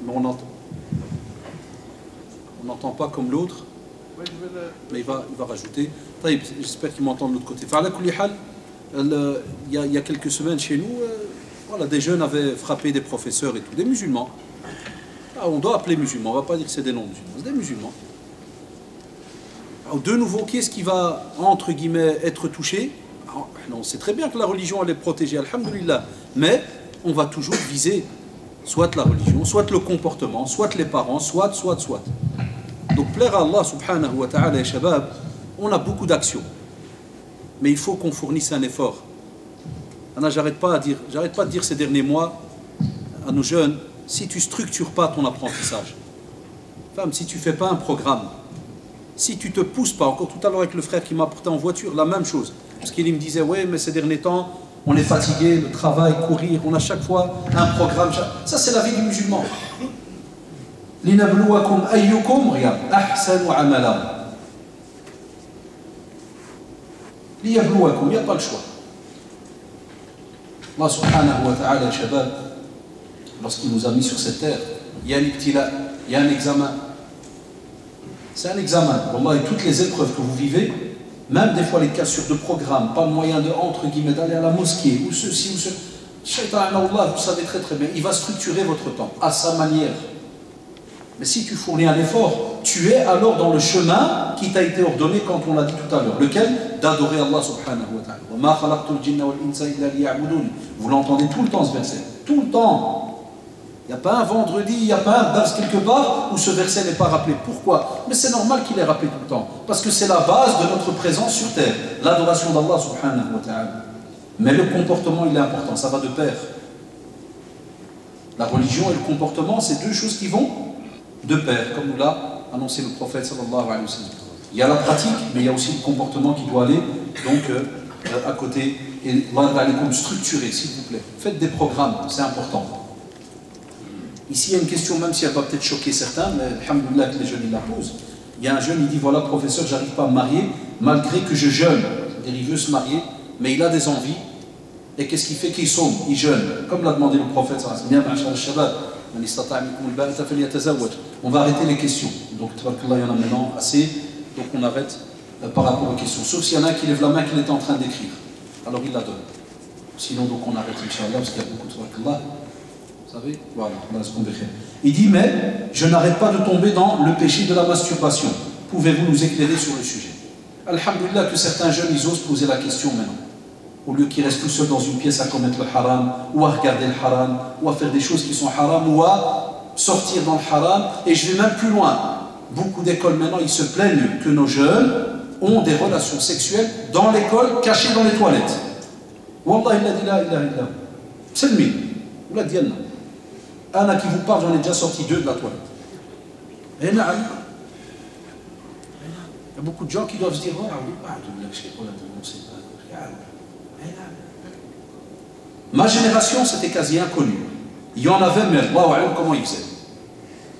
Mais on n'entend pas comme l'autre. Mais il va rajouter. J'espère qu'il m'entend de l'autre côté. Il y a quelques semaines chez nous, voilà, des jeunes avaient frappé des professeurs et tout, des musulmans. Ah, on doit appeler musulmans, on ne va pas dire que c'est des non-musulmans, c'est des musulmans. Alors, de nouveau, qui est-ce qui va, entre guillemets, être touché? On sait très bien que la religion, elle est protégée, alhamdoulilah, mais on va toujours viser soit la religion, soit le comportement, soit les parents, soit. Donc, plaire à Allah subhanahu wa ta'ala et shabab, on a beaucoup d'actions. Mais il faut qu'on fournisse un effort. J'arrête pas de dire ces derniers mois à nos jeunes, si tu ne structures pas ton apprentissage, si tu ne fais pas un programme, si tu ne te pousses pas, encore tout à l'heure avec le frère qui m'a apporté en voiture, la même chose, parce qu'il me disait, ouais, mais ces derniers temps, on est fatigué, le travail, courir, on a chaque fois un programme. Ça, c'est la vie du musulman. Linabluwakum ayyukum, regarde, ahsanu amala. Liyabluwakum, il n'y a pas le choix. Allah subhanahu wa ta'ala, shabab, lorsqu'il nous a mis sur cette terre, il y a il y a un examen. C'est un examen. Wallah, et toutes les épreuves que vous vivez, même des fois les cassures de programme, pas moyen de, entre guillemets, d'aller à la mosquée, ou ceci, ou ce. Shaitan, Allah, vous savez très très bien, il va structurer votre temps à sa manière. Mais si tu fournis un effort, tu es alors dans le chemin qui t'a été ordonné quand on l'a dit tout à l'heure. Lequel? D'adorer Allah subhanahu wa ta'ala. Vous l'entendez tout le temps ce verset. Tout le temps. Il n'y a pas un vendredi, il n'y a pas un dars quelque part où ce verset n'est pas rappelé. Pourquoi? Mais c'est normal qu'il est rappelé tout le temps. Parce que c'est la base de notre présence sur terre. L'adoration d'Allah subhanahu wa ta'ala. Mais le comportement, il est important. Ça va de pair. La religion et le comportement, c'est deux choses qui vont de pair, comme nous l'a annoncé le prophète sallallahu alayhi wa sallam. Il y a la pratique, mais il y a aussi le comportement qui doit aller donc à côté. Et Allah va aller comme structurer, s'il vous plaît. Faites des programmes, c'est important. Ici, il y a une question, même si elle va peut-être choquer certains, mais alhamdoulilah que les jeunes ils la posent. Il y a un jeune, il dit, voilà, professeur, j'arrive pas à me marier, malgré que je jeûne. C'est-à-dire, il veut se marier, mais il a des envies. Et qu'est-ce qu'il fait? Qu'il somme, il jeûne. Comme l'a demandé le prophète, on va arrêter les questions. Donc, il y en a maintenant assez. Donc, on arrête par rapport aux questions. Sauf s'il y en a un qui lève la main qu'il est en train d'écrire. Alors, il la donne. Sinon, donc, on arrête, Inch'Allah, parce qu'il y a beaucoup de tabarakallah. Vous savez? Voilà, il dit, mais je n'arrête pas de tomber dans le péché de la masturbation. Pouvez-vous nous éclairer sur le sujet? Alhamdulillah que certains jeunes, ils osent poser la question maintenant. Au lieu qu'ils restent tout seuls dans une pièce à commettre le haram, ou à regarder le haram, ou à faire des choses qui sont haram, ou à sortir dans le haram. Et je vais même plus loin. Beaucoup d'écoles maintenant, ils se plaignent que nos jeunes ont des relations sexuelles dans l'école, cachées dans les toilettes. Wallah, il a dit la ilaha illa. C'est le mille. Ou la diana. Anna qui vous parle, j'en ai déjà sorti 2 de la toilette. Et là, il y a beaucoup de gens qui doivent se dire, oh, oui, ma génération, c'était quasi inconnu. Il y en avait, mais Allah, comment ils faisaient?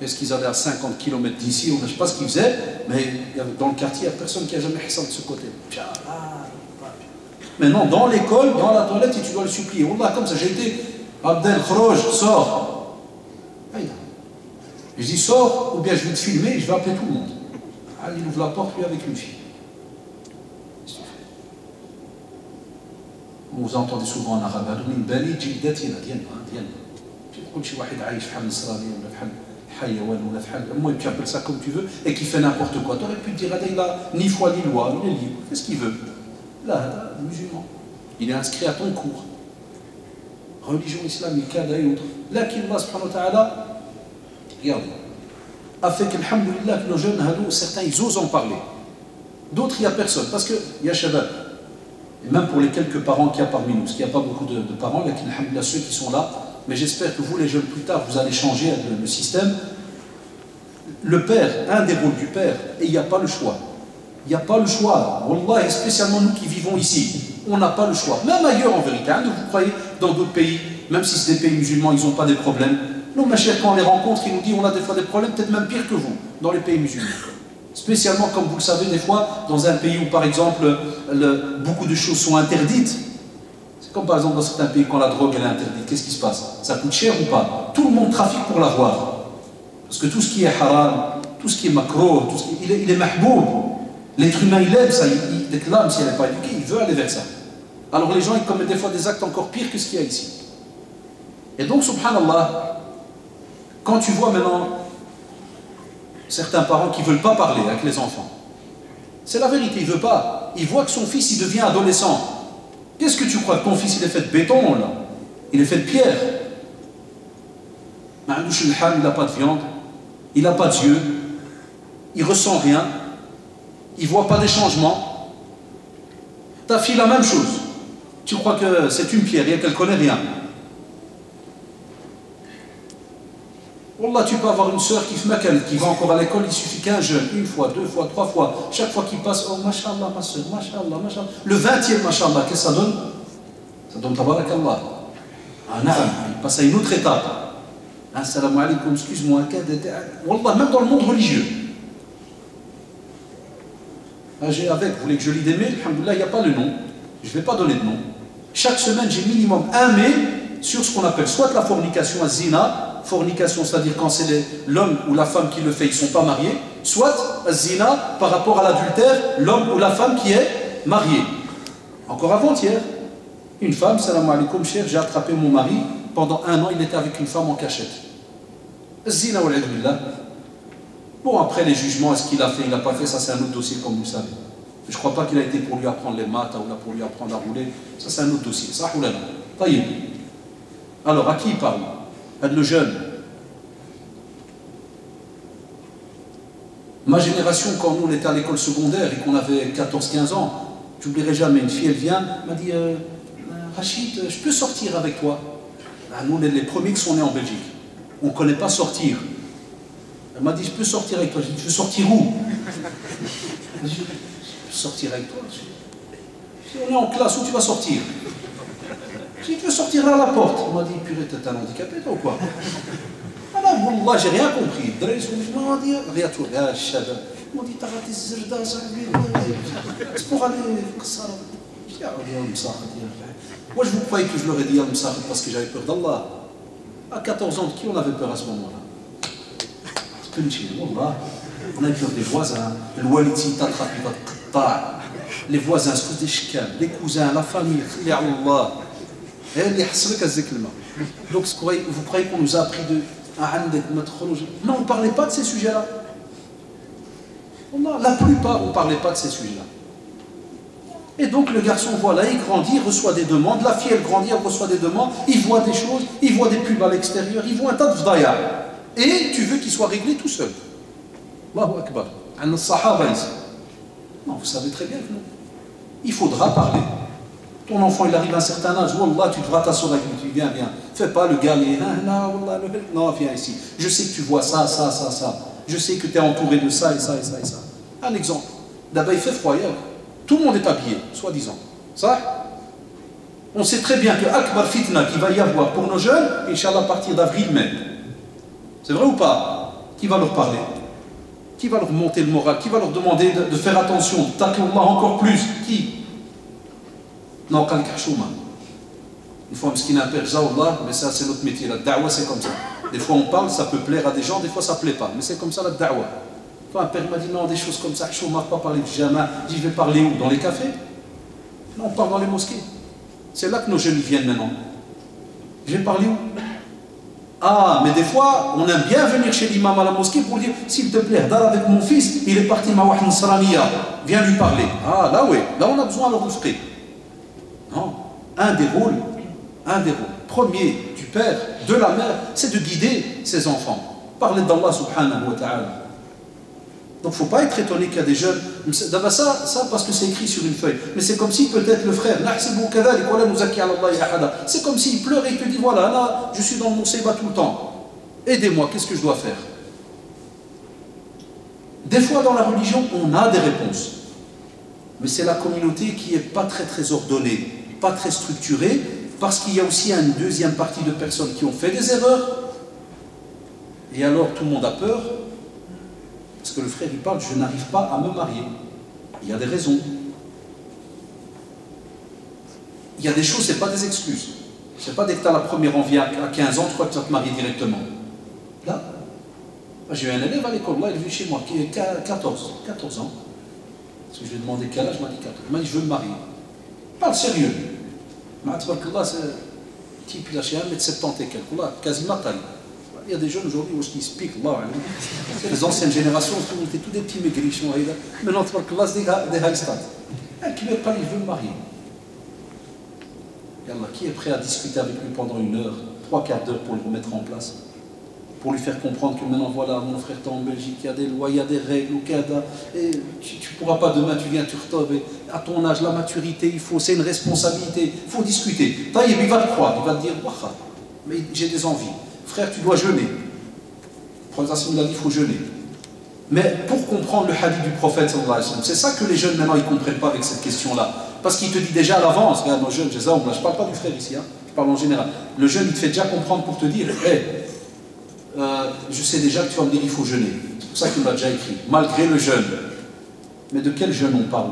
Est-ce qu'ils allaient à 50 km d'ici? Je ne sais pas ce qu'ils faisaient, mais dans le quartier, il n'y a personne qui a jamais fait ça de ce côté. Maintenant, dans l'école, dans la toilette, et tu dois le supplier. Allah, comme ça, j'ai été, Abdel Khroj, sors. Je dis, sors, ou bien je vais te filmer et je vais appeler tout le monde. Il ouvre la porte, lui, avec une fille. Vous entendez souvent en arabe, tu appelles ça comme tu veux, et qui fait n'importe quoi. Tu aurais pu te dire, il a ni foi ni loi, il est libre, qu'est-ce qu'il veut? Là, musulman. Il est inscrit à ton cours. Religion islamique, et autres. Là, qu'Allah subhanahu wa ta'ala, regardez, a fait qu'alhamdoulilah, que nos jeunes, certains, ils osent en parler. D'autres, il n'y a personne. Parce qu'il y a shabab. Et même pour les quelques parents qu'il y a parmi nous, parce qu'il n'y a pas beaucoup de parents, il y a alhamdoulilah ceux qui sont là. Mais j'espère que vous, les jeunes, plus tard, vous allez changer le système. Le père, un des rôles du père, et il n'y a pas le choix. Il n'y a pas le choix. Wallah, et spécialement nous qui vivons ici, on n'a pas le choix. Même ailleurs, en vérité. Vous croyez, dans d'autres pays, même si c'est des pays musulmans, ils n'ont pas des problèmes. Nous, ma chère, quand on les rencontre, ils nous disent on a des fois des problèmes, peut-être même pire que vous, dans les pays musulmans. Spécialement, comme vous le savez, des fois, dans un pays où, par exemple, beaucoup de choses sont interdites. C'est comme, par exemple, dans certains pays, quand la drogue elle est interdite, qu'est-ce qui se passe? Ça coûte cher ou pas? Tout le monde trafique pour l'avoir. Parce que tout ce qui est haram, tout ce qui est makro, il est mahboub. L'être humain, il aime ça, il déclame, si elle n'est pas éduquée, il veut aller vers ça. Alors les gens, ils commettent des fois des actes encore pires que ce qu'il y a ici. Et donc, subhanallah, quand tu vois maintenant certains parents qui ne veulent pas parler avec les enfants, c'est la vérité, il ne veut pas. Il voit que son fils, il devient adolescent. Qu'est-ce que tu crois que ton fils, il est fait de béton, là? Il est fait de pierre. Il n'a pas de viande, il n'a pas d'yeux, il ne ressent rien, il ne voit pas des changements. Ta fille, la même chose. Tu crois que c'est une pierre et qu'elle ne connaît rien. Wallah, tu peux avoir une sœur qui va encore à l'école, il suffit qu'un jeune, une fois, deux fois, trois fois, chaque fois qu'il passe, oh, mashallah, ma sœur, mashallah, mashallah. Le 20e, mashallah, qu'est-ce que ça donne? Ça donne tabarakallah. Ah, non, il passe à une autre étape. Assalamu alaikum, excuse-moi, Wallah, même dans le monde religieux. J'ai avec, vous voulez que je lis des mails, alhamdoulilah, il n'y a pas le nom. Je ne vais pas donner de nom. Chaque semaine, j'ai minimum un mail sur ce qu'on appelle soit la fornication à zina, fornication, c'est-à-dire quand c'est l'homme ou la femme qui le fait, ils ne sont pas mariés, soit à zina, par rapport à l'adultère, l'homme ou la femme qui est marié. Encore avant-hier, une femme, salam alaikum, cher, j'ai attrapé mon mari, pendant 1 an, il était avec une femme en cachette. Zina ou l'adullah. Bon, après les jugements, est-ce qu'il a fait, il n'a pas fait, ça c'est un autre dossier, comme vous savez. Je ne crois pas qu'il a été pour lui apprendre les maths ou pour lui apprendre à rouler. Ça, c'est un autre dossier. Ça, ou là, taïb. Alors, à qui il parle? À le jeune. Ma génération, quand nous, on était à l'école secondaire et qu'on avait 14-15 ans, je n'oublierai jamais, une fille, elle vient, m'a dit Rachid, je peux sortir avec toi? Nous, on est les premiers qui sont nés en Belgique. On ne connaît pas sortir. Elle m'a dit, je peux sortir avec toi. J'ai dit, tu veux sortir où? Je peux sortir avec toi. Si on est en classe, où tu vas sortir? J'ai dit, tu veux sortir à la porte. Elle m'a dit, purée, t'es un handicapé, toi ou quoi? Ah non, wallah, j'ai rien compris. Elle m'a dit, regarde, regarde, elle m'a dit, t'as raté ce zerda, c'est pour aller ça. Je dis, ah, moi, je vous croyais que je leur ai dit Al-Msakh parce que j'avais peur d'Allah. À 14 ans, de qui on avait peur à ce moment-là? On a peur des voisins, les voisins, c'est des chicans, les cousins, la famille, donc vous croyez qu'on nous a appris de... Non, on ne parlait pas de ces sujets-là. La plupart, on ne parlait pas de ces sujets-là. Et donc le garçon, voilà, il grandit, il reçoit des demandes, la fille, elle grandit, elle reçoit des demandes, il voit des choses, il voit des pubs à l'extérieur, il voit un tas de vdaya. Et tu veux qu'il soit réglé tout seul. Allahu Akbar. Non, vous savez très bien que non. Il faudra parler. Ton enfant, il arrive à un certain âge, Wallah, tu devras t'asseoir avec lui, viens, viens. Fais pas le gars, non, viens ici. Je sais que tu vois ça, ça, ça, ça. Je sais que tu es entouré de ça et ça et ça et ça. Un exemple. D'abord, il fait froid hier. Tout le monde est habillé, soi-disant. Ça, on sait très bien que Akbar Fitna qu'il va y avoir pour nos jeunes, Inch'Allah, à partir d'avril-mai. C'est vrai ou pas? Qui va leur parler? Qui va leur monter le moral? Qui va leur demander de faire attention? Taqullah encore plus? Qui? Non, Kalik Hashouma. Une fois, un père, mais ça c'est notre métier. La da'wa c'est comme ça. Des fois on parle, ça peut plaire à des gens, des fois ça ne plaît pas. Mais c'est comme ça la da'wa. Un père m'a dit non, des choses comme ça, Hashouma, pas parler de jama. Je dis, je vais parler où? Dans les cafés? Non, on parle dans les mosquées. C'est là que nos jeunes viennent maintenant. Je vais parler où? Ah, mais des fois, on aime bien venir chez l'imam à la mosquée pour dire, s'il te plaît, dar avec mon fils, il est parti Mawah Nasraniya, viens lui parler. Ah, là oui, là on a besoin de le offrir. Non, un des rôles premiers du père, de la mère, c'est de guider ses enfants. Parler d'Allah subhanahu wa ta'ala. Donc il ne faut pas être étonné qu'il y a des jeunes, ça parce que c'est écrit sur une feuille, mais c'est comme si peut-être le frère, c'est comme s'il pleure et il te dit, voilà, là, je suis dans mon sébat tout le temps. Aidez-moi, qu'est-ce que je dois faire? Des fois dans la religion, on a des réponses. Mais c'est la communauté qui n'est pas très ordonnée, pas très structurée, parce qu'il y a aussi une deuxième partie de personnes qui ont fait des erreurs. Et alors tout le monde a peur. Parce que le frère, il parle, je n'arrive pas à me marier. Il y a des raisons. Il y a des choses, ce n'est pas des excuses. Ce n'est pas dès que tu as la première envie à 15 ans, tu crois que tu vas te marier directement. Là, J'ai eu un élève à l'école, là, il est venu chez moi, qui a 14 ans. Parce que je lui ai demandé quel âge, il m'a dit 14. Il m'a dit, je veux me marier. Parle sérieux. C'est un type, il a chez 1m70 et quelques, là, quasi ma taille. Il y a des jeunes aujourd'hui qui se piquent, là. Les anciennes générations, on était tous des petits maigrichons. Maintenant, c'est des high stats. Qui veut pas, il veut me marier. Qui est prêt à discuter avec lui pendant 1 heure, 3/4 d'heure pour le remettre en place? Pour lui faire comprendre que maintenant, voilà, mon frère, t'es en Belgique, il y a des lois, il y a des règles, au Canada, et tu ne pourras pas demain, tu viens, tu retombes, à ton âge, la maturité, c'est une responsabilité, il faut discuter. Taïeb, il va te croire, il va te dire, waouh, mais j'ai des envies. Frère, tu dois jeûner. Le prophète il a dit, il faut jeûner. Mais pour comprendre le hadith du prophète, c'est ça que les jeunes maintenant, ils ne comprennent pas avec cette question-là. Parce qu'il te dit déjà à l'avance, regarde, nos jeunes, je ne parle pas du frère ici, hein, je parle en général. Le jeune, il te fait déjà comprendre pour te dire, hey, je sais déjà que tu vas me dire il faut jeûner. C'est pour ça qu'il m'a déjà écrit. Malgré le jeûne. Mais de quel jeûne on parle?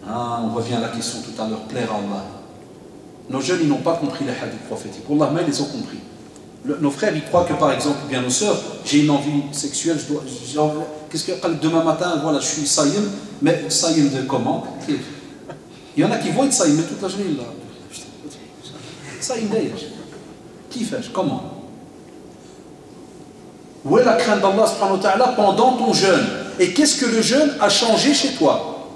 On revient à la question tout à l'heure. Plaire à Allah. Nos jeunes, ils n'ont pas compris les hadiths prophétiques. Allah, mais ils les ont compris. Nos frères, ils croient que par exemple, bien nos sœurs, j'ai une envie sexuelle, qu'est-ce qu'il y a demain matin, voilà, je suis saïm, mais saïm de comment? Il y en a qui vont être saïm, mais toute la journée, là. Saïm d'ailleurs. Qui fait? Comment? Où est la crainte d'Allah subhanahu wa ta'ala pendant ton jeûne? Et qu'est-ce que le jeûne a changé chez toi?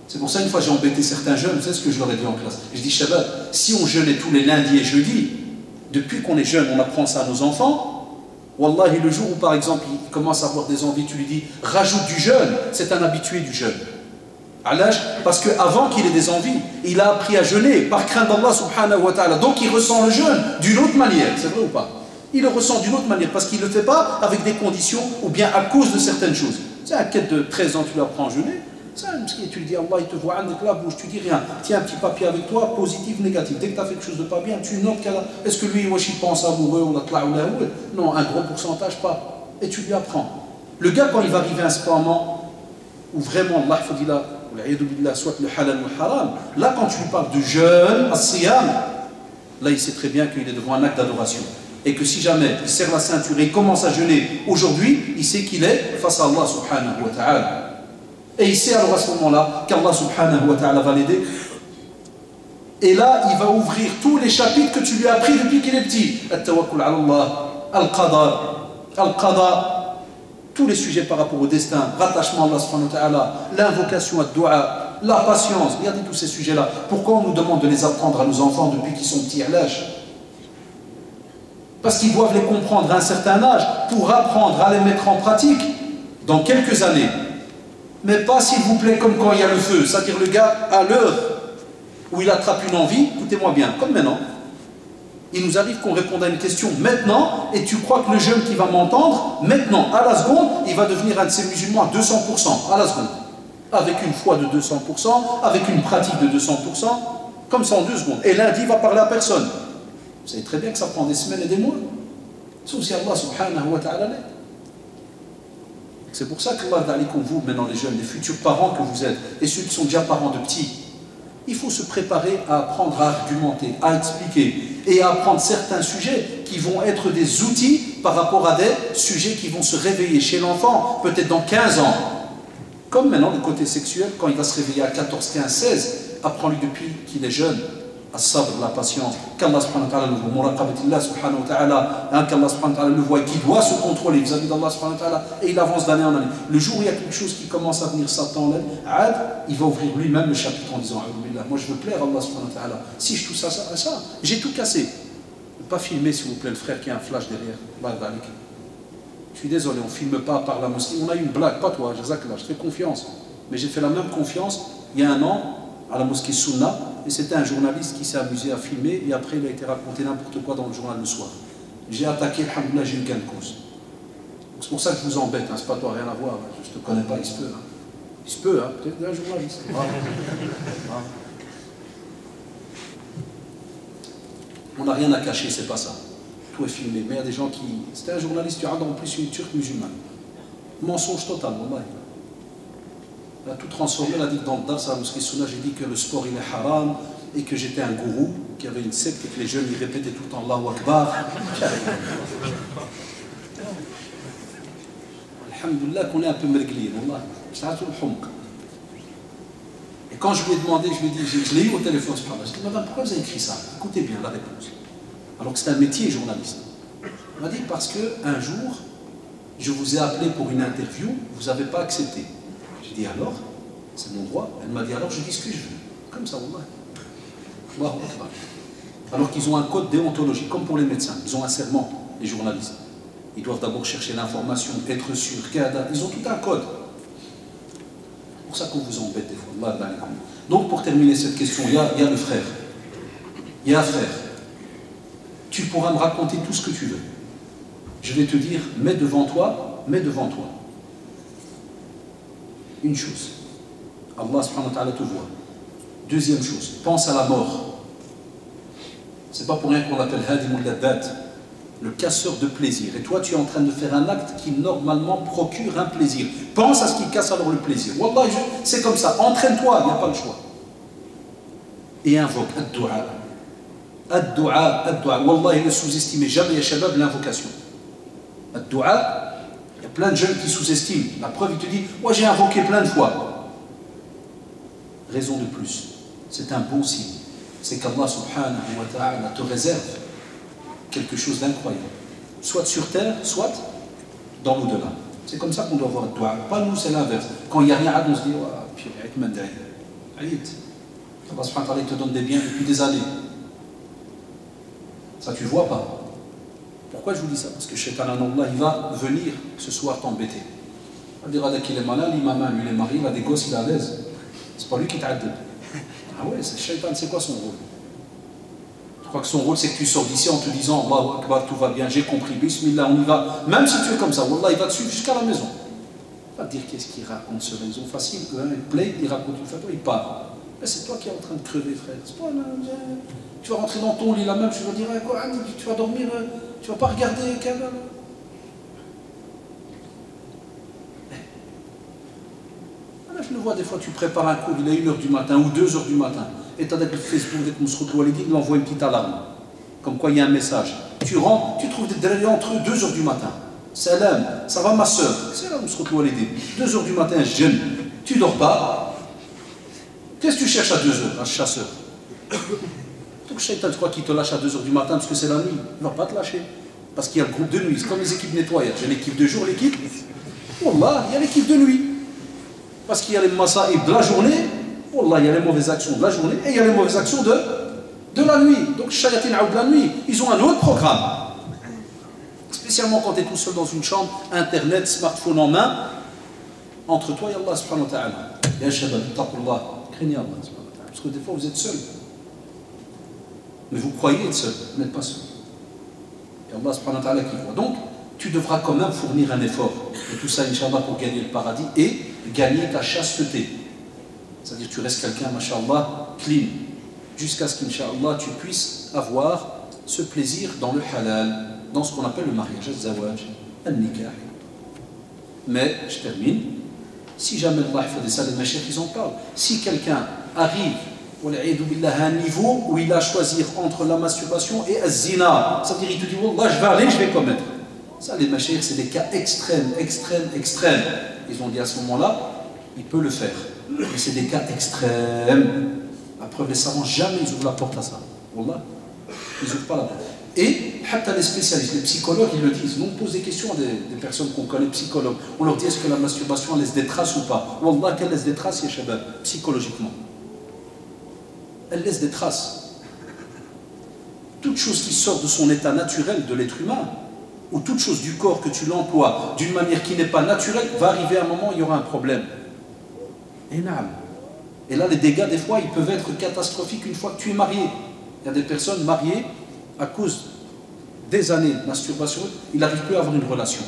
C'est pour ça, une fois j'ai embêté certains jeunes, c'est ce que je leur ai dit en classe. Je dis, Shabbat, si on jeûnait tous les lundis et jeudis, depuis qu'on est jeune, on apprend ça à nos enfants, Wallahi, le jour où par exemple il commence à avoir des envies, tu lui dis, rajoute du jeûne, c'est un habitué du jeûne. À l'âge, parce qu'avant qu'il ait des envies, il a appris à jeûner par crainte d'Allah subhanahu wa ta'ala. Donc il ressent le jeûne d'une autre manière, c'est vrai ou pas? Il le ressent d'une autre manière, parce qu'il ne le fait pas avec des conditions ou bien à cause de certaines choses. C'est un quête de 13 ans, tu l'apprends à jeûner. Tu lui dis, Allah, il te voit, la bouche, tu dis rien. Tiens un petit papier avec toi, positif, négatif. Dès que tu as fait quelque chose de pas bien, tu notes est-ce que lui, il pense amoureux ou non, un gros pourcentage, pas. Et tu lui apprends. Le gars, quand il va arriver à ce moment où vraiment, Allah, il faut dire soit le halal ou le haram, là, quand tu lui parles de jeûne, as-siyam, là, il sait très bien qu'il est devant un acte d'adoration. Et que si jamais il serre la ceinture et commence à jeûner aujourd'hui, il sait qu'il est face à Allah subhanahu wa ta'ala. Et il sait alors à ce moment-là qu'Allah subhanahu wa ta'ala va l'aider. Et là, il va ouvrir tous les chapitres que tu lui as appris depuis qu'il est petit. Al-tawakkul ala Allah, al-qadar, al-qada, tous les sujets par rapport au destin, rattachement à Allah subhanahu wa ta'ala, l'invocation à dua, la patience. Regardez tous ces sujets-là. Pourquoi on nous demande de les apprendre à nos enfants depuis qu'ils sont petits à l'âge? Parce qu'ils doivent les comprendre à un certain âge pour apprendre à les mettre en pratique dans quelques années. Mais pas, s'il vous plaît, comme quand il y a le feu. C'est-à-dire le gars, à l'heure où il attrape une envie, écoutez-moi bien, comme maintenant, il nous arrive qu'on réponde à une question maintenant, et tu crois que le jeune qui va m'entendre, maintenant, à la seconde, il va devenir un de ces musulmans à 200%, à la seconde. Avec une foi de 200%, avec une pratique de 200%, comme ça en 2 secondes. Et lundi, il va parler à personne. Vous savez très bien que ça prend des semaines et des mois. Sauf si Allah subhanahu wa ta'ala l'aide. C'est pour ça qu'Allah comme vous, maintenant les jeunes, les futurs parents que vous êtes, et ceux qui sont déjà parents de petits, il faut se préparer à apprendre à argumenter, à expliquer, et à apprendre certains sujets qui vont être des outils par rapport à des sujets qui vont se réveiller chez l'enfant, peut-être dans 15 ans. Comme maintenant le côté sexuel, quand il va se réveiller à 14, 15, 16, apprends-lui depuis qu'il est jeune, as-sabr, la patience, qu'Allah subhanahu wa ta'ala le voit, muraqabatillah subhanahu wa ta'ala, qu'Allah subhanahu wa ta'ala le voit, qui doit se contrôler vis-à-vis d'Allah subhanahu wa ta'ala, et il avance d'année en année. Le jour où il y a quelque chose qui commence à venir, Satan l'aide, il va ouvrir lui-même le chapitre en disant, moi je veux plaire à Allah subhanahu wa ta'ala, si je touche ça, j'ai tout cassé. Ne pas filmer s'il vous plaît le frère qui a un flash derrière. Je suis désolé, on ne filme pas par la mosquée. On a eu une blague, pas toi, Jazakallah, je fais confiance. Mais j'ai fait la même confiance il y a 1 an à la mosquée Sunna, et c'était un journaliste qui s'est amusé à filmer, et après il a été raconté n'importe quoi dans le journal le soir. J'ai attaqué, alhamdoulilah, j'ai eu gain de cause. C'est pour ça que je vous embête, hein, c'est pas toi, rien à voir, hein, je ne te connais pas, il se peut. Hein. Il se peut, hein, peut-être un journaliste. On n'a rien à cacher, c'est pas ça. Tout est filmé, mais il y a des gens qui... C'était un journaliste, tu as en plus une turque musulmane. Mensonge total, wallah. Il a tout transformé, il a dit que dans le Dars, à la mosquée Sunna, j'ai dit que le sport il est haram, et que j'étais un gourou, qui avait une secte, et que les jeunes ils répétaient tout le temps Allahu Akbar. alhamdoulilah, qu'on est un peu mergli, wallah. Et quand je lui ai demandé, je lui ai dit, je l'ai eu au téléphone, je lui ai dit, madame, pourquoi vous avez écrit ça? Écoutez bien la réponse. Alors que c'est un métier journaliste. Elle m'a dit, parce qu'un jour, je vous ai appelé pour une interview, vous n'avez pas accepté. J'ai dit, alors? C'est mon droit. Elle m'a dit, alors je dis ce que je veux. Comme ça, wallah. Allahu Akbar. Alors qu'ils ont un code déontologique, comme pour les médecins. Ils ont un serment, les journalistes. Ils doivent d'abord chercher l'information, être sûrs, ils ont tout un code. C'est pour ça qu'on vous embête des fois. Donc pour terminer cette question, il y a le frère. Il y a un frère. Tu pourras me raconter tout ce que tu veux. Je vais te dire, mets devant toi. Une chose. Allah subhanahu wa ta'ala te voit. Deuxième chose, pense à la mort. C'est pas pour rien qu'on l'appelle Hadimul Laddat, le casseur de plaisir. Et toi, tu es en train de faire un acte qui normalement procure un plaisir. Pense à ce qui casse alors le plaisir. Wallah, c'est comme ça. Entraîne-toi, il n'y a pas le choix. Et invoque ad-du'a. Ad-du'a, ad-du'a. Wallah, ne sous-estimez jamais, ya shabab, l'invocation. Ad-du'a, il y a plein de jeunes qui sous-estiment. La preuve, il te dit, moi j'ai invoqué plein de fois. Raison de plus. C'est un bon signe. C'est qu'Allah subhanahu wa ta'ala te réserve quelque chose d'incroyable. Soit sur terre, soit dans l'au-delà. C'est comme ça qu'on doit voir le doigt. Pas nous, c'est l'inverse. Quand il n'y a rien, on se dit, puis Allah subhanahu wa ta'ala te donne des biens depuis des années. Ça, tu ne vois pas. Pourquoi je vous dis ça? Parce que Shaitan, Allah, il va venir ce soir t'embêter. Il va dire qu'il est malin, l'imam, lui, il est marié, il a des gosses, il est à l'aise. C'est pas lui qui t'aide. Ah ouais, c'est Shaitan, c'est quoi son rôle? Je crois que son rôle, c'est que tu sors d'ici en te disant Allahu Akbar, tout va bien, j'ai compris, bismillah, on y va. Même si tu es comme ça, Wallah, il va te suivre jusqu'à la maison. Il va te dire qu'est-ce qu'il raconte sur la maison facile, il plaît, il raconte une photo, il part. Mais c'est toi qui es en train de crever, frère. C'est pas, tu vas rentrer dans ton lit là même, tu vas dire quoi, tu vas dormir, tu vas pas regarder canal. Je le vois des fois, tu prépares un cours, il est 1h du matin ou 2h du matin. Et tu as le Facebook, dès que Mousroutou Walidi, il envoie une petite alarme. Comme quoi il y a un message. Tu rentres, tu trouves des drôles entre eux 2h du matin. Salam, ça va ma soeur. C'est là Mousroutou Walidi. 2h du matin, je jeûne. Tu dors pas. Qu'est-ce que tu cherches à 2h, un chasseur? Donc Shaitan, tu crois qu'il te lâche à 2h du matin parce que c'est la nuit? Il ne va pas te lâcher. Parce qu'il y a le groupe de nuit. C'est comme les équipes nettoyage. Il y a l'équipe de jour, l'équipe. Wallah, il y a l'équipe de nuit. Parce qu'il y a les masaïb de la journée. Wallah, il y a les mauvaises actions de la journée et il y a les mauvaises actions de la nuit. Donc, shayatin de la nuit, ils ont un autre programme. Spécialement quand tu es tout seul dans une chambre, internet, smartphone en main, entre toi et Allah subhanahu wa ta'ala. Ya shabab, taqullah, craignez Allah subhanahu wa ta'ala. Parce que des fois vous êtes seul. Mais vous croyez être seul, vous n'êtes pas seul. Et Allah subhanahu wa ta'ala qui voit. Donc, tu devras quand même fournir un effort. Et tout ça, Inch'Allah, pour gagner le paradis et gagner ta chasteté. C'est-à-dire tu restes quelqu'un, mashallah, clean, jusqu'à ce qu'Inch'Allah tu puisses avoir ce plaisir dans le halal, dans ce qu'on appelle le mariage, al-zawaj, al-nikah. Mais, je termine, si jamais Allah fait des salles de machir, ils en parlent. Si quelqu'un arrive à un niveau où il a à choisir entre la masturbation et az-zina, c'est-à-dire il te dit, Wallah, je vais aller, je vais commettre. Ça, les machir, c'est des cas extrêmes. Ils ont dit à ce moment-là, il peut le faire. Mais c'est des cas extrêmes. La preuve, les savants, jamais ils ouvrent la porte à ça. Wallah, ils n'ouvrent pas la porte. Et, les spécialistes, les psychologues, ils le disent. Nous, on pose des questions à des personnes qu'on connaît, psychologues. On leur dit, est-ce que la masturbation laisse des traces ou pas? Wallah, qu'elle laisse des traces, ya shabab, psychologiquement. Elle laisse des traces. Toute chose qui sort de son état naturel de l'être humain, ou toute chose du corps que tu l'emploies d'une manière qui n'est pas naturelle, va arriver à un moment où il y aura un problème. Et là, les dégâts, des fois, ils peuvent être catastrophiques une fois que tu es marié. Il y a des personnes mariées, à cause des années de masturbation, ils n'arrivent plus à avoir une relation.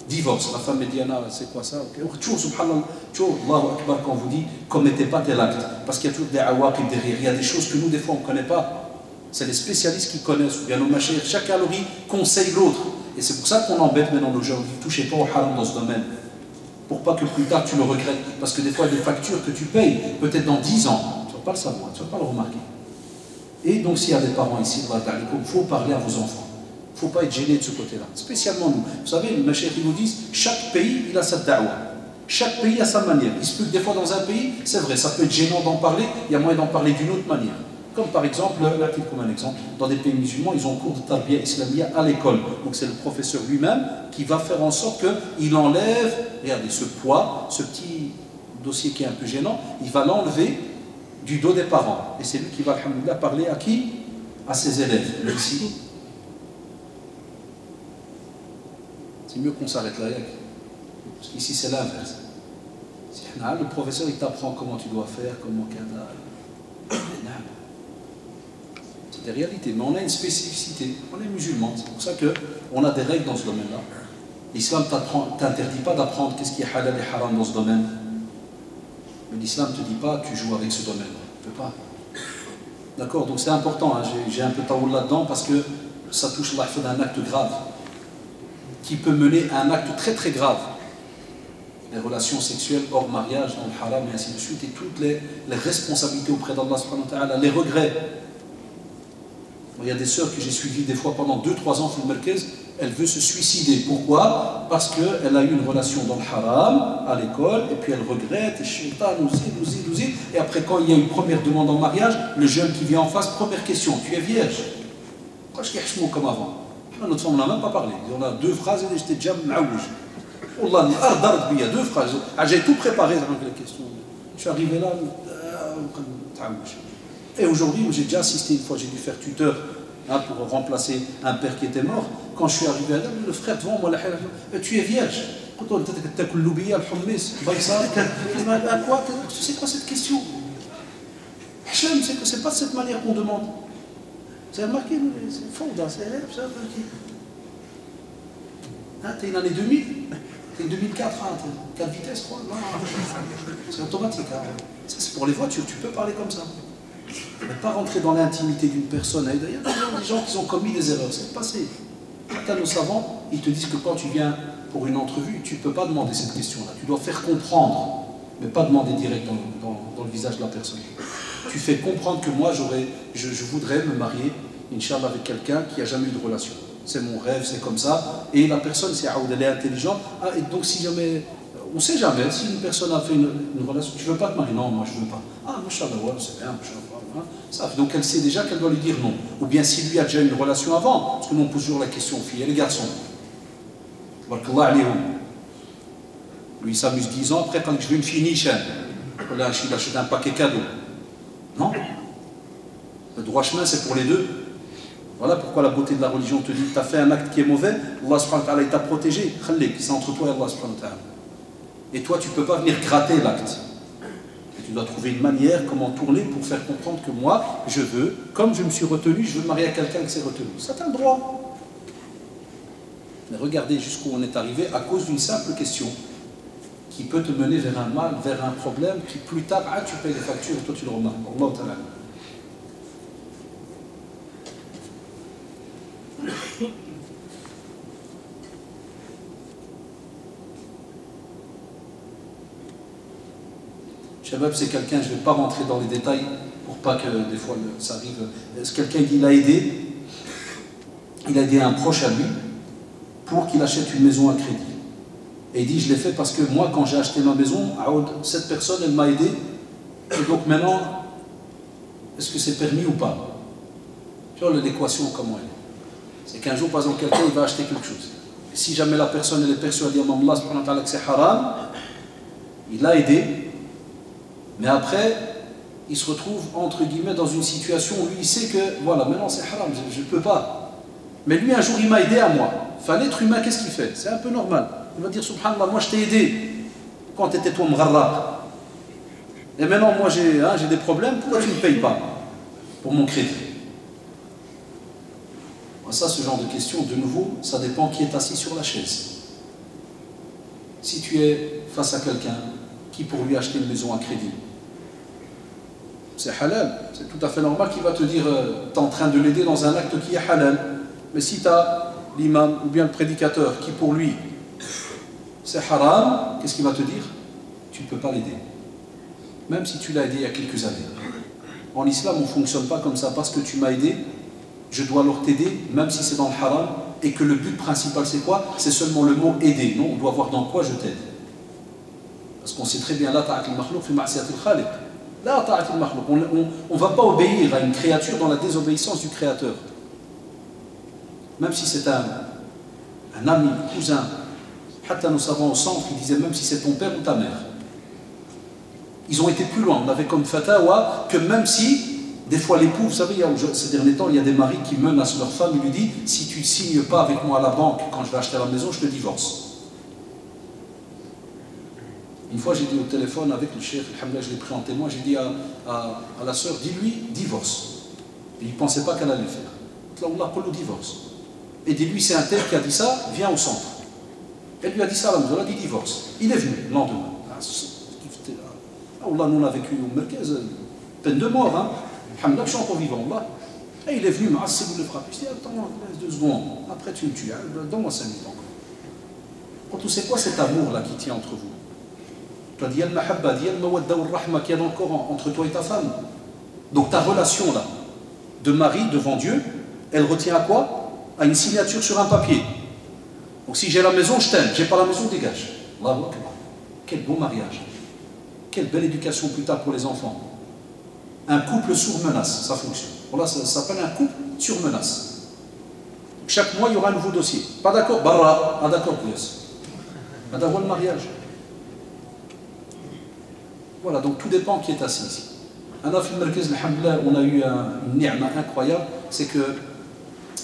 Divorce, la femme médiana, c'est quoi ça? Toujours, subhanallah, toujours, Allahu Akbar, quand on vous dit, commettez pas tel acte. Parce qu'il y a toujours des awaqib derrière, il y a des choses que nous, des fois, on ne connaît pas. C'est les spécialistes qui connaissent, ou bien nos machins, chaque calorie conseille l'autre. Et c'est pour ça qu'on embête maintenant nos gens, ne touchez pas au haram dans ce domaine. Pour pas que plus tard tu le regrettes. Parce que des fois, il y a des factures que tu payes, peut-être dans 10 ans, tu ne vas pas le savoir, tu ne vas pas le remarquer. Et donc, s'il y a des parents ici, il faut parler à vos enfants. Il ne faut pas être gêné de ce côté-là, spécialement nous. Vous savez, les machayikh nous disent, chaque pays, il a sa da'wa. Chaque pays a sa manière. Il se peut que des fois dans un pays, c'est vrai, ça peut être gênant d'en parler, il y a moyen d'en parler d'une autre manière. Comme par exemple, là, comme un exemple, dans des pays musulmans, ils ont cours de tarbiya islamia à l'école. Donc c'est le professeur lui-même qui va faire en sorte qu'il enlève, regardez, ce poids, ce petit dossier qui est un peu gênant, il va l'enlever du dos des parents. Et c'est lui qui va, alhamdoulilah, parler à qui? À ses élèves. Même si c'est mieux qu'on s'arrête là, parce qu'ici c'est l'inverse. Le professeur il t'apprend comment tu dois faire, comment c'est des réalités, mais on a une spécificité, on est musulman, c'est pour ça qu'on a des règles dans ce domaine-là. L'islam ne t'interdit pas d'apprendre qu'est-ce qui est halal et haram dans ce domaine. Mais l'islam ne te dit pas tu joues avec ce domaine, tu ne peux pas. D'accord, donc c'est important, hein. J'ai un peu de temps là-dedans parce que ça touche l'affaire d'un acte grave qui peut mener à un acte très très grave. Les relations sexuelles hors mariage, dans le haram et ainsi de suite, et toutes les responsabilités auprès d'Allah subhanahu wa ta'ala, les regrets. Il y a des sœurs que j'ai suivies des fois pendant 2-3 ans, fil Merkez, elle veut se suicider. Pourquoi? Parce qu'elle a eu une relation dans le haram, à l'école, et puis elle regrette, et shaitan, nous y, et après quand il y a une première demande en mariage, le jeune qui vient en face, première question, tu es vierge? Pourquoi je suis comme avant? Notre femme, on n'a même pas parlé. On a 2 phrases, et j'étais déjà maouj. Allah, il y a 2 phrases. J'ai tout préparé dans la question. Je suis arrivé là, et aujourd'hui, j'ai déjà assisté une fois, j'ai dû faire tuteur pour remplacer un père qui était mort. Quand je suis arrivé là, le frère devant moi, tu es vierge. C'est quoi cette question? C'est pas de cette manière qu'on demande. Vous avez remarqué, c'est faux, c'est ça. T'es une année 2000, t'es une 2004, 4 vitesses, 3. C'est automatique. Hein. Ça, c'est pour les voitures, tu peux parler comme ça. Mais pas rentrer dans l'intimité d'une personne. Il y a des gens qui ont commis des erreurs, c'est passé. Quand nos savants, ils te disent que quand tu viens pour une entrevue, tu ne peux pas demander cette question-là. Tu dois faire comprendre, mais pas demander direct dans le visage de la personne. Tu fais comprendre que moi, je voudrais me marier, Inch'Allah, avec quelqu'un qui n'a jamais eu de relation. C'est mon rêve, c'est comme ça. Et la personne, c'est elle est intelligente. Ah, et donc, si jamais, on ne sait jamais, si une personne a fait une relation, tu ne veux pas te marier? Non, moi je ne veux pas. Ah, Inch'Allah, ouais, c'est bien, ça. Donc elle sait déjà qu'elle doit lui dire non. Ou bien si lui a déjà eu une relation avant, parce que nous on pose toujours la question aux filles et les garçons. Lui il s'amuse 10 ans, après quand je veux une fille nichane, là il achète un paquet cadeau. Non. Le droit chemin c'est pour les deux. Voilà pourquoi la beauté de la religion te dit tu as fait un acte qui est mauvais, Allah subhanahu wa ta'ala il t'a protégé, c'est entre toi et Allah subhanahu wa ta'ala. Et toi tu ne peux pas venir gratter l'acte. Tu dois trouver une manière, comment tourner pour faire comprendre que moi, je veux, comme je me suis retenu, je veux me marier à quelqu'un qui s'est retenu. C'est un droit. Mais regardez jusqu'où on est arrivé à cause d'une simple question qui peut te mener vers un mal, vers un problème qui plus tard, tu payes les factures et toi tu le remarques. Allah ta'ala. Shabab, c'est quelqu'un, je ne vais pas rentrer dans les détails pour pas que des fois ça arrive. C'est quelqu'un qui l'a aidé, il a aidé un proche à lui pour qu'il achète une maison à crédit. Et il dit, je l'ai fait parce que moi, quand j'ai acheté ma maison, cette personne, elle m'a aidé. Et donc maintenant, est-ce que c'est permis ou pas? Tu vois l'équation, comment elle est? C'est qu'un jour, par exemple, quelqu'un il va acheter quelque chose. Et si jamais la personne elle est persuadée que c'est haram, il l'a aidé. Mais après, il se retrouve, entre guillemets, dans une situation où lui, il sait que, voilà, maintenant c'est haram, je ne peux pas. Mais lui, un jour, il m'a aidé à moi. Enfin, l'être humain, qu'est-ce qu'il fait? C'est un peu normal. Il va dire, subhanallah, moi, je t'ai aidé quand tu étais toi, mgharraq. Et maintenant, moi, j'ai des problèmes, pourquoi tu ne me payes pas pour mon crédit? Ça, ce genre de question, de nouveau, ça dépend qui est assis sur la chaise. Si tu es face à quelqu'un qui, pour lui acheter une maison à crédit, c'est halal, c'est tout à fait normal qu'il va te dire tu es en train de l'aider dans un acte qui est halal. Mais si tu as l'imam ou bien le prédicateur qui pour lui c'est haram, qu'est-ce qu'il va te dire? Tu ne peux pas l'aider. Même si tu l'as aidé il y a quelques années. En islam, on ne fonctionne pas comme ça. Parce que tu m'as aidé, je dois leur t'aider, même si c'est dans le haram, et que le but principal c'est quoi? C'est seulement le mot aider. Non, on doit voir dans quoi je t'aide. Parce qu'on sait très bien, la ta'at al-makhlouq fi ma'siyat al-khaliq. La ta'at al-makhlouq. On ne va pas obéir à une créature dans la désobéissance du Créateur. Même si c'est un ami, un cousin. Hatta nous savons au centre, ils disaient même si c'est ton père ou ta mère. Ils ont été plus loin. On avait comme fatawa que même si, des fois l'époux, vous savez, ces derniers temps, il y a des maris qui menacent leur femme, ils lui disent si tu ne signes pas avec moi à la banque quand je vais acheter la maison, je te divorce. Une fois, j'ai dit au téléphone avec le chef, alhamdoulilah, je l'ai pris en témoin, j'ai dit à la sœur, dis-lui, divorce. Et il ne pensait pas qu'elle allait le faire. Là, pour le divorce. Et dis-lui, c'est un tel qui a dit ça, viens au centre. Elle lui a dit ça à la maison, elle a dit divorce. Il est venu le lendemain. Allah, nous on a vécu au Merkez, peine de mort, hein. Alhamdoulilah, je suis encore vivant, là. Et il est venu, c'est vous le frapper. Je dis, attends, laisse 2 secondes. Après, tu me tues. Donne-moi 5 minutes encore. Quand tu sais quoi cet amour-là qui tient entre vous? Tu as dit, il y a le mahabba, il y a le mawadda ou le rahma qu'il y a dans le Coran, entre toi et ta femme. Donc ta relation là, de mari devant Dieu, elle retient à quoi? À une signature sur un papier. Donc si j'ai la maison, je t'aime. J'ai pas la maison, dégage. Allahu Akbar. Quel beau mariage. Quelle belle éducation plus tard pour les enfants. Un couple sur menace, ça fonctionne. Voilà, ça s'appelle un couple sur menace. Chaque mois, il y aura un nouveau dossier. Pas d'accord? Barra. Ah d'accord, yes. Ah d'accord, le mariage. Voilà, donc tout dépend qui est assis ici. On a eu une ni'ma incroyable, c'est que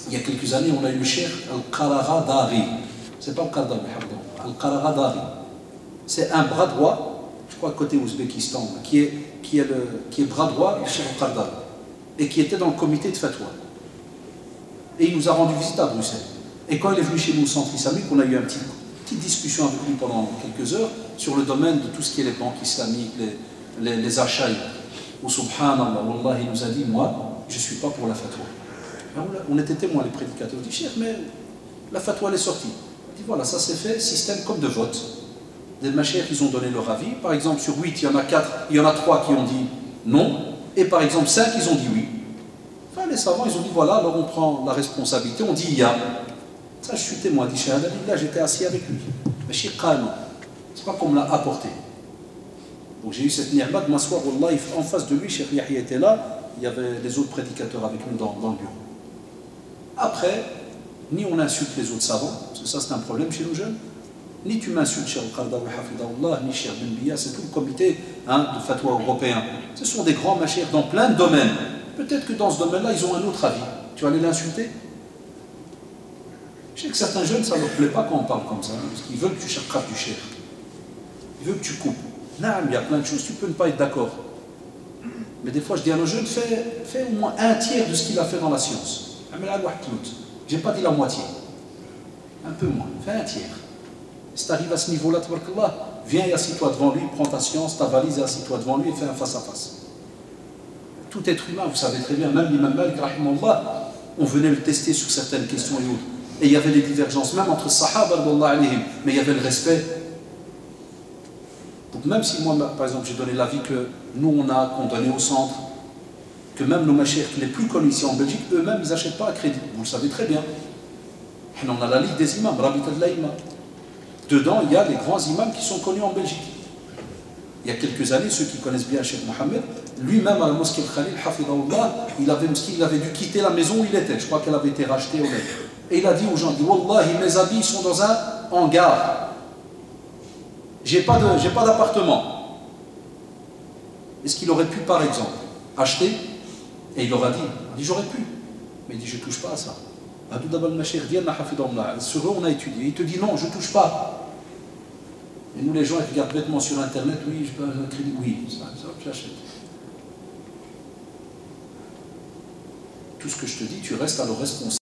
il y a quelques années, on a eu le cheikh Al-Qaragha-Dari. C'est pas Al-Qaradawi, pardon. Al-Qaragha-Dari. C'est un bras droit, je crois côté Ouzbékistan, qui est bras droit du cheikh Al-Qaradawi, et qui était dans le comité de fatwa. Et il nous a rendu visite à Bruxelles. Et quand il est venu chez nous au centre islamique, on a eu une petite discussion avec lui pendant quelques heures sur le domaine de tout ce qui est les banques islamiques, les achats. Où subhanallah, wallah, il nous a dit, moi, je ne suis pas pour la fatwa. On était témoins, les prédicateurs. On dit, chef, mais la fatwa, elle est sortie. Il dit, voilà, ça s'est fait, système comme de vote. Des machères, ils ont donné leur avis. Par exemple, sur 8, il y en a 4, il y en a 3 qui ont dit non. Et par exemple, 5, ils ont dit oui. Enfin, les savants, ils ont dit, voilà, alors on prend la responsabilité, on dit, il y a. Ça, je suis témoin, dit Shahada, là, j'étais assis avec lui. Mais chez Khalou, c'est pas qu'on me l'a apporté. Donc j'ai eu cette ni'ma de m'asseoir, Wallah, en face de lui, Cheikh Yahya était là, il y avait les autres prédicateurs avec nous dans le bureau. Après, ni on insulte les autres savants, parce que ça c'est un problème chez nos jeunes, ni tu m'insultes Cheikh Al-Qaradawi Hafidahullah, ni Cheikh Ben Biya, c'est tout le comité de fatwa européen. Ce sont des grands machères dans plein de domaines. Peut-être que dans ce domaine-là, ils ont un autre avis. Tu vas aller l'insulter? Je sais que certains jeunes, ça ne leur plaît pas quand on parle comme ça, hein, parce qu'ils veulent que tu cherches du cheikh. Ils veulent que tu coupes. Non, il y a plein de choses, tu peux ne pas être d'accord. Mais des fois, je dis à nos jeunes, fais au moins un tiers de ce qu'il a fait dans la science. Je n'ai pas dit la moitié. Un peu moins, fais un tiers. Si tu arrives à ce niveau-là, viens et assis-toi devant lui, prends ta science, ta valise et assis-toi devant lui et fais un face-à-face. Tout être humain, vous savez très bien, même l'imam Malik, rahimahullah, on venait le tester sur certaines questions et autres. Et il y avait des divergences, même entre Sahaba, mais il y avait le respect. Donc même si moi, par exemple, j'ai donné l'avis que nous, on a condamné au centre, que même nos machères les plus connus ici en Belgique, eux-mêmes, ils n'achètent pas à crédit. Vous le savez très bien. On a la Ligue des imams, Rabita de l'Aïma. Dedans, il y a les grands imams qui sont connus en Belgique. Il y a quelques années, ceux qui connaissent bien Cheikh Mohammed, lui-même à la mosquée Khalil, Hafidahullah, il avait dû quitter la maison où il était. Je crois qu'elle avait été rachetée au Belgique. Et il a dit aux gens, Wallahi, mes habits sont dans un hangar. J'ai pas d'appartement. Est-ce qu'il aurait pu, par exemple, acheter? Et il leur a dit, j'aurais pu. Mais il dit, je ne touche pas à ça. Sur eux, on a étudié. Il te dit, non, je ne touche pas. Et nous, les gens, ils regardent bêtement sur Internet, oui, je peux un crédit, oui, ça j'achète. Tout ce que je te dis, tu restes à le responsable.